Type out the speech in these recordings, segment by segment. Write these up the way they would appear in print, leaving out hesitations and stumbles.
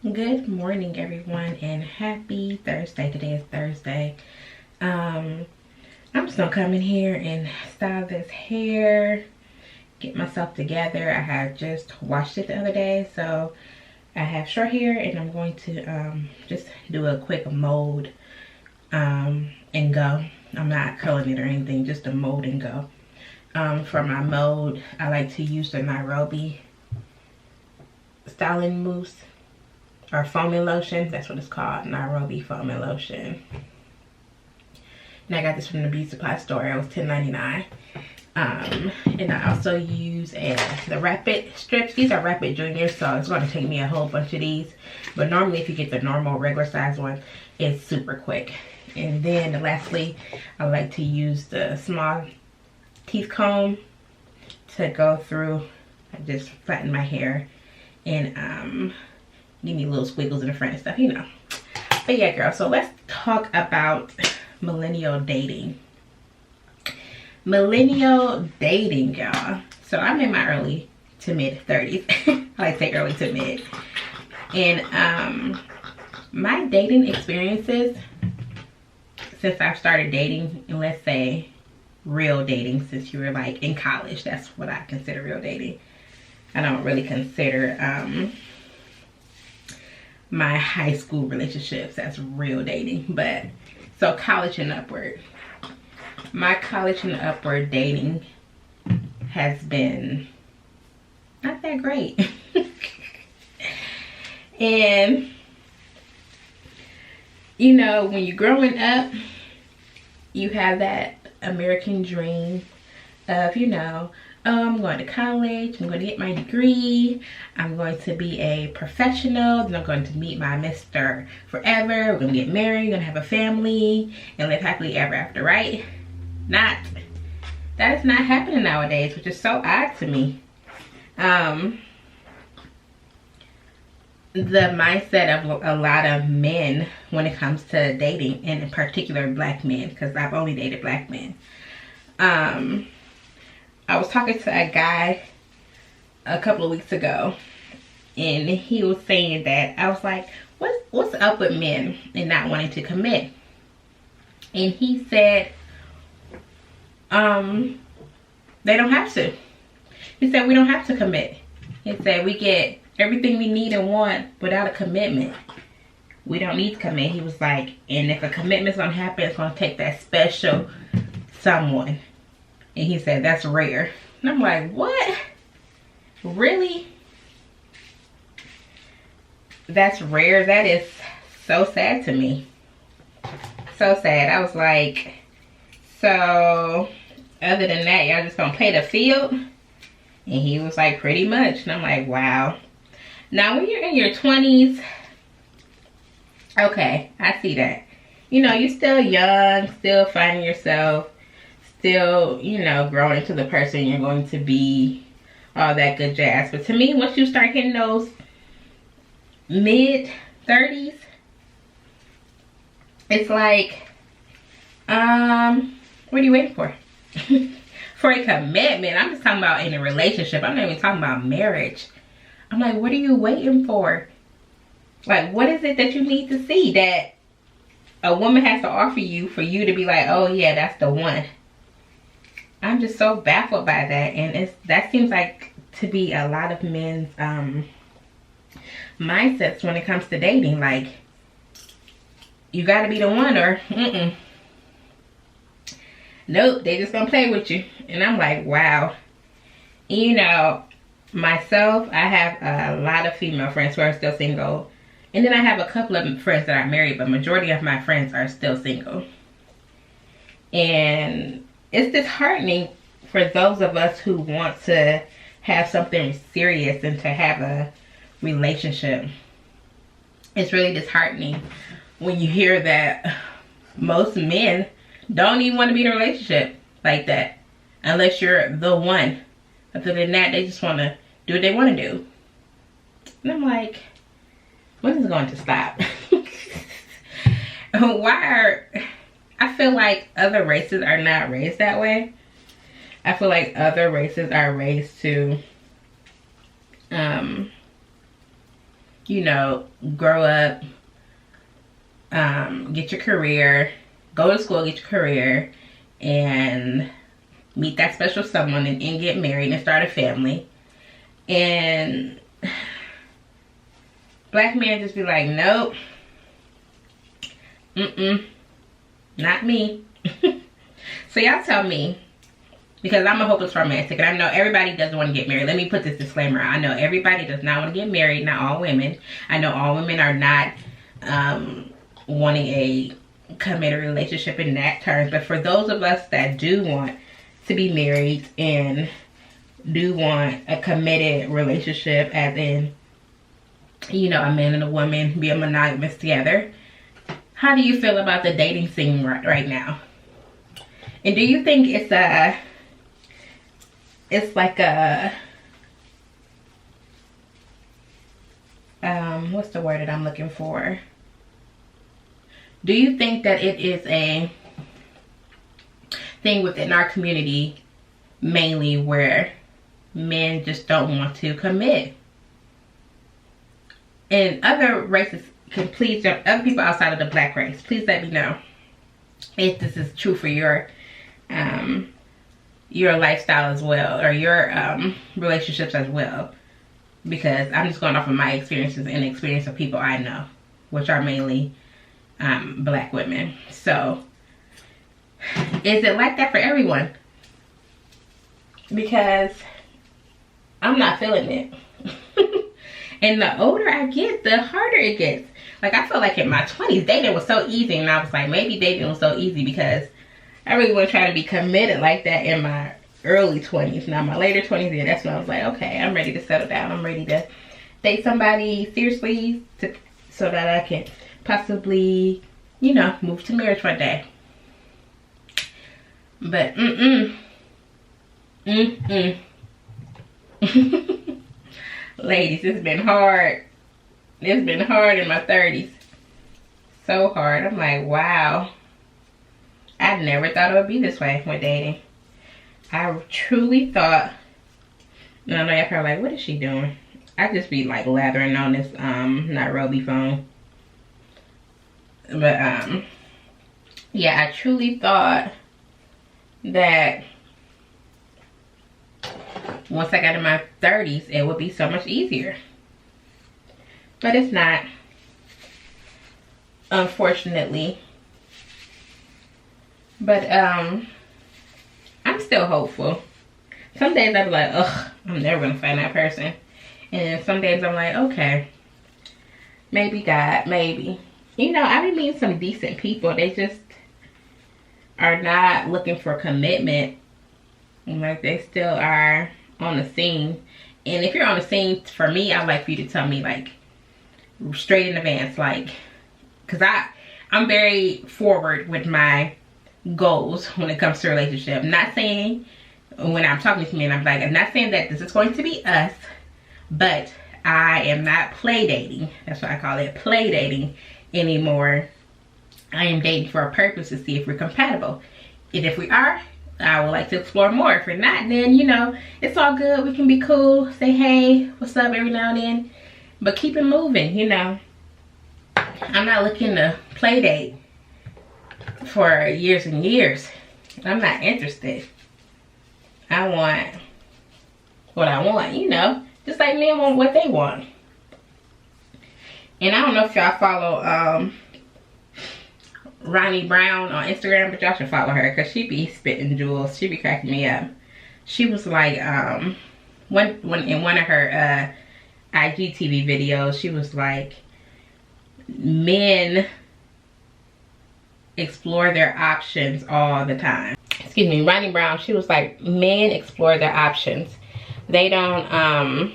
Good morning, everyone, and happy Thursday. Today is Thursday. I'm just gonna come in here and style this hair, get myself together. I had just washed it the other day, so I have short hair, and I'm going to just do a quick mold and go. I'm not curling it or anything, just a mold and go. For my mold, I like to use the Nairobi styling mousse. Or foaming lotion, that's what it's called, Nairobi Foam Lotion. And I got this from the beauty supply store. It was $10.99. And I also use the Rapid strips. These are Rapid Juniors, so it's going to take me a whole bunch of these. But normally, if you get the normal regular size one, it's super quick. And then lastly, I like to use the small teeth comb to go through. I just flatten my hair and give me little squiggles in the front and stuff, you know. But yeah, girl, so let's talk about millennial dating. Millennial dating, y'all. So I'm in my early to mid 30s. I like to say early to mid. And my dating experiences since I've started dating, and let's say real dating, since you were like in college, that's what I consider real dating. I don't really consider my high school relationships as real dating, but so college and upward. My college and upward dating has been not that great. And you know, when you're growing up, you have that American dream of, you know, I'm going to college, I'm going to get my degree, I'm going to be a professional, then I'm going to meet my Mr. Forever, we're going to get married, we're going to have a family, and live happily ever after, right? That is not happening nowadays, which is so odd to me. The mindset of a lot of men when it comes to dating, and in particular black men, because I've only dated black men. I was talking to a guy a couple of weeks ago, and he was saying that, I was like, what's up with men and not wanting to commit? And he said, they don't have to. He said, we don't have to commit. He said, we get everything we need and want without a commitment. We don't need to commit. He was like, and if a commitment's gonna happen, it's gonna take that special someone. And he said, that's rare. And I'm like, what? Really? That's rare? That is so sad to me. So sad. I was like, so other than that, y'all just gonna play the field? And he was like, pretty much. And I'm like, wow. Now, when you're in your 20s, okay, I see that. You know, you're still young, still finding yourself, still, you know, growing into the person you're going to be, all that good jazz. But to me, once you start hitting those mid 30s, it's like, what are you waiting for? For a commitment. I'm just talking about in a relationship. I'm not even talking about marriage. I'm like, what are you waiting for? Like, what is it that you need to see that a woman has to offer you for you to be like, oh yeah, that's the one? I'm just so baffled by that. And that seems like to be a lot of men's mindsets when it comes to dating. Like, you gotta be the one, or nope, they just gonna play with you. And I'm like, wow. You know, myself, I have a lot of female friends who are still single. And then I have a couple of friends that are married, but majority of my friends are still single. And it's disheartening for those of us who want to have something serious and to have a relationship. It's really disheartening when you hear that most men don't even want to be in a relationship like that unless you're the one. Other than that, they just want to do what they want to do. And I'm like, when is it going to stop? I feel like other races are not raised that way. I feel like other races are raised to you know, grow up, get your career, go to school, get your career, and meet that special someone and get married and start a family. And black men just be like, nope, not me. So y'all tell me, because I'm a hopeless romantic, and I know everybody doesn't want to get married. Let me put this disclaimer. I know everybody does not want to get married, not all women. I know all women are not wanting a committed relationship in that terms, but for those of us that do want to be married and do want a committed relationship, as in, you know, a man and a woman be a monogamous together, how do you feel about the dating scene right now? And do you think it's like a what's the word that I'm looking for? Do you think that it is a thing within our community mainly where men just don't want to commit? And other races can please jump, other people outside of the black race, please let me know if this is true for your lifestyle as well, or your relationships as well, because I'm just going off of my experiences and the experience of people I know, which are mainly black women. So is it like that for everyone? Because I'm not feeling it. And the older I get, the harder it gets. Like, I feel like in my 20s, dating was so easy, and I was like, maybe dating was so easy because I really wasn't trying to be committed like that in my early 20s. Now, my later 20s, yeah, that's when I was like, okay, I'm ready to settle down. I'm ready to date somebody seriously so that I can possibly, you know, move to marriage one day. But, ladies, it's been hard. It's been hard in my 30s. So hard. I'm like, wow. I never thought it would be this way with dating. I truly thought, and I know y'all probably like, what is she doing? I just be like lathering on this Nairobi foam. But yeah, I truly thought that once I got in my 30s, it would be so much easier. But it's not, unfortunately. But I'm still hopeful. Some days I'm like, ugh, I'm never gonna find that person. And then some days I'm like, okay, maybe God, maybe. You know, I be meeting some decent people. They just are not looking for commitment. Like, they still are on the scene. And if you're on the scene, for me, I'd like for you to tell me, like, straight in advance, like, because I'm very forward with my goals when it comes to a relationship. I'm not saying, when I'm talking to men, I'm like, I'm not saying that this is going to be us, but I am not play dating. That's what I call it, play dating anymore. I am dating for a purpose, to see if we're compatible. And if we are, I would like to explore more. If we're not, then, you know, it's all good. We can be cool, say hey, what's up every now and then, but keep it moving, you know. I'm not looking to play date for years and years. I'm not interested. I want what I want, you know, just like men want what they want. And I don't know if y'all follow Ronnie Brown on Instagram, but y'all should follow her because she be spitting jewels. She be cracking me up. She was like, when in one of her IGTV videos, she was like, men explore their options all the time. Excuse me, Ronnie Brown, she was like, men explore their options. They don't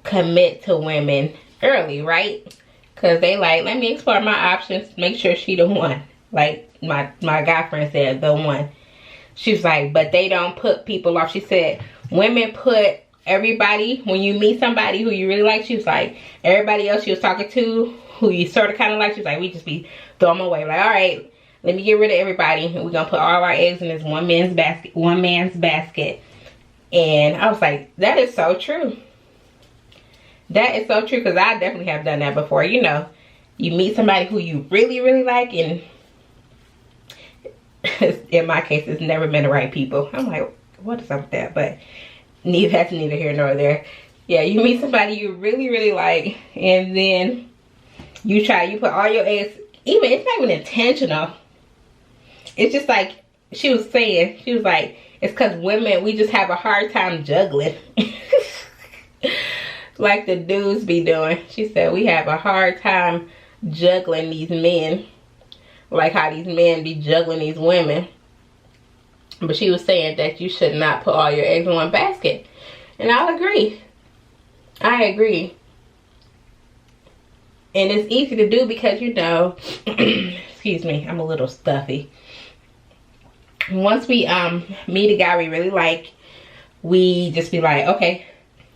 commit to women early, right? Because they like, let me explore my options, make sure she the one. Like my guy friend said, the one. She's like, but they don't put people off. She said, women put everybody, when you meet somebody who you really like, she was like, everybody else she was talking to, who you sort of kind of like, she was like, we just be throwing them away. Like, all right, let me get rid of everybody, and we're gonna put all our eggs in this one man's basket. And I was like, that is so true. That is so true, because I definitely have done that before. You know, you meet somebody who you really, really like, and in my case, it's never been the right people. I'm like, what is up with that? But that's neither here nor there. Yeah, you meet somebody you really, really like, and then you put all your eggs, even, it's not even intentional. It's just like she was saying, she was like, it's because women, we just have a hard time juggling. Like the dudes be doing. She said, we have a hard time juggling these men. Like how these men be juggling these women. But she was saying that you should not put all your eggs in one basket. And I'll agree. I agree. And it's easy to do because, you know, excuse me, I'm a little stuffy. Once we meet a guy we really like, we just be like, okay,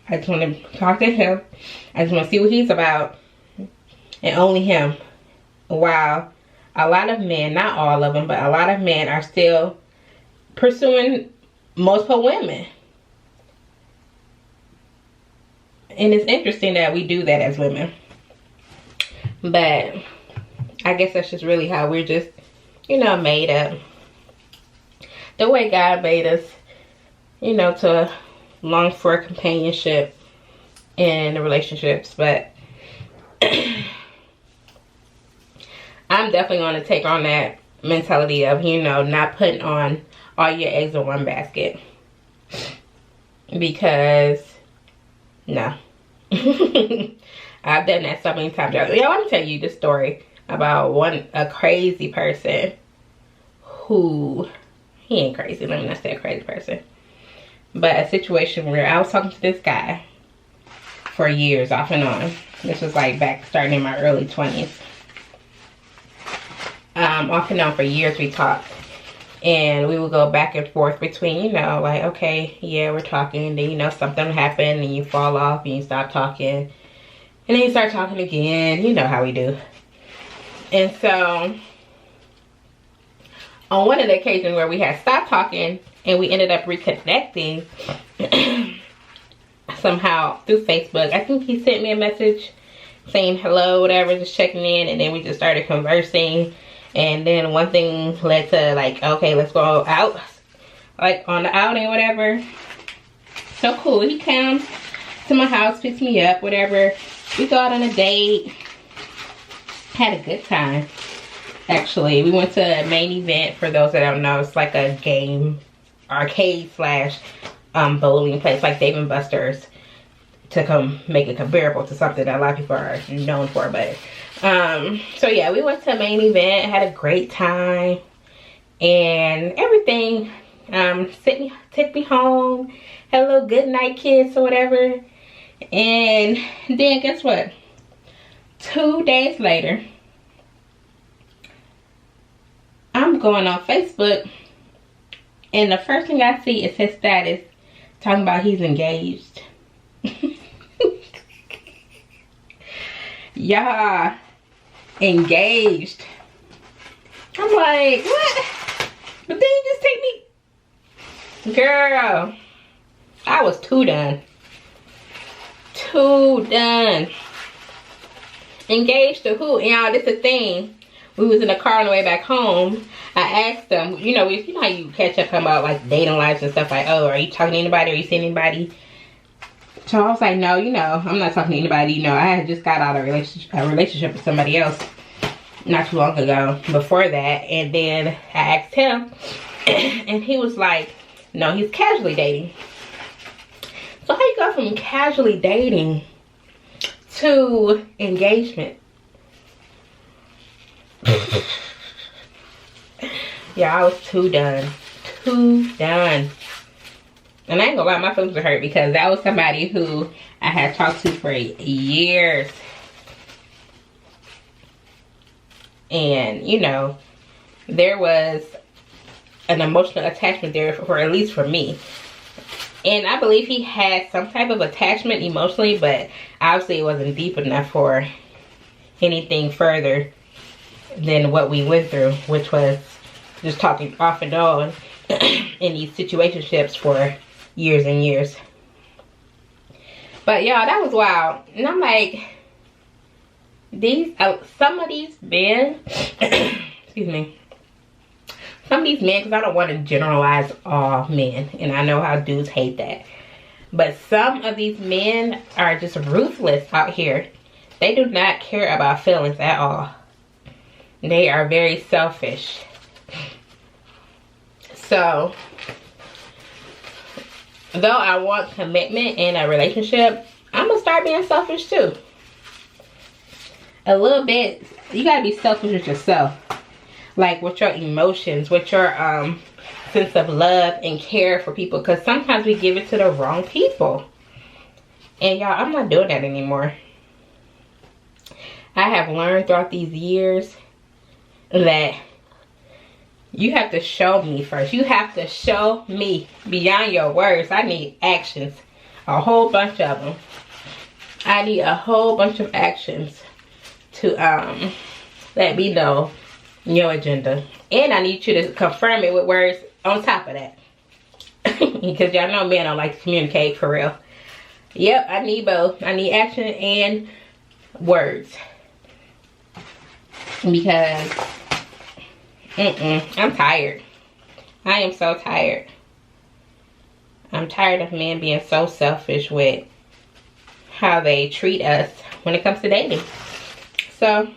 I just want to talk to him. I just want to see what he's about. And only him. While a lot of men, not all of them, but a lot of men are still pursuing multiple women. And it's interesting that we do that as women. But I guess that's just really how we're just, you know, made up. The way God made us, you know, to long for companionship in relationships. But I'm definitely going to take on that mentality of, you know, not putting on all your eggs in one basket. Because, no. I've done that so many times. Yo, let me tell you this story about a crazy person who, he ain't crazy, let me not say a crazy person. But a situation where I was talking to this guy for years, off and on. This was like back starting in my early 20s. Off and on for years we talked. And we would go back and forth between, you know, like, okay, yeah, we're talking. And then, you know, something will happen and you fall off and you stop talking. And then you start talking again. You know how we do. And so, on one of the occasions where we had stopped talking and we ended up reconnecting somehow through Facebook. I think he sent me a message saying hello, whatever, just checking in. And then we just started conversing. And then one thing led to like, okay, let's go out. Like on the outing or whatever. So cool. He comes to my house, picks me up, whatever. We go out on a date. Had a good time. Actually, we went to a main event. For those that don't know, it's like a game, arcade slash bowling place, like Dave and Buster's, to come make it comparable to something that a lot of people are known for. But so yeah, we went to a main event, had a great time, and everything. Took me home, had a little good night kiss or whatever. And then guess what? 2 days later, I'm going on Facebook, and the first thing I see is his status talking about he's engaged. Yeah, engaged. I'm like, what? But then you just take me, girl. I was too done. Too done. Engaged to who? Y'all, this is a thing. We was in the car on the way back home. I asked them, you know how you catch up about like dating lives and stuff, like, oh, are you talking to anybody? Are you seeing anybody? So I was like, no, you know, I'm not talking to anybody. You know, I had just got out of a relationship with somebody else not too long ago before that. And then I asked him, and he was like, no, he's casually dating. So how you go from casually dating to engagement? Yeah, I was too done. Too done. And I ain't gonna lie, my feelings were hurt because that was somebody who I had talked to for years. And, you know, there was an emotional attachment there for at least for me. And I believe he had some type of attachment emotionally, but obviously it wasn't deep enough for anything further than what we went through, which was just talking off and on in these situationships for years and years. But y'all, that was wild. And I'm like, some of these men, excuse me, some of these men, because I don't want to generalize all men, and I know how dudes hate that, but some of these men are just ruthless out here. They do not care about feelings at all. They are very selfish. So, though I want commitment in a relationship, I'm gonna start being selfish too. A little bit. You gotta be selfish with yourself, like with your emotions, with your sense of love and care for people, because sometimes we give it to the wrong people. And y'all, I'm not doing that anymore. I have learned throughout these years that you have to show me first. You have to show me beyond your words. I need actions. A whole bunch of them. I need a whole bunch of actions to let me know your agenda. And I need you to confirm it with words on top of that. Because y'all know men don't like to communicate for real. Yep, I need both. I need action and words. Because I'm tired. I am so tired. I'm tired of men being so selfish with how they treat us when it comes to dating. So,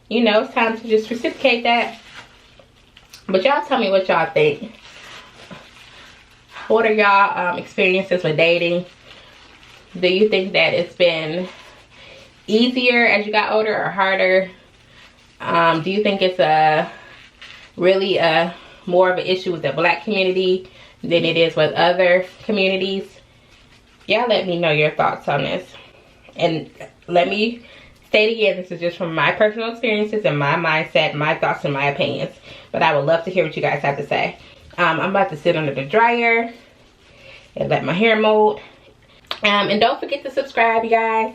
you know, it's time to just reciprocate that. But y'all tell me what y'all think. What are y'all experiences with dating? Do you think that it's been easier as you got older or harder? Do you think it's really more of an issue with the Black community than it is with other communities? Y'all let me know your thoughts on this. And let me say it again, this is just from my personal experiences and my mindset, my thoughts and my opinions. But I would love to hear what you guys have to say. I'm about to sit under the dryer and let my hair mold. And don't forget to subscribe, you guys,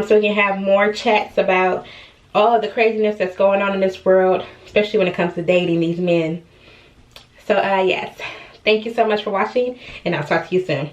so we can have more chats about all of the craziness that's going on in this world, especially when it comes to dating these men. So yes, thank you so much for watching, and I'll talk to you soon.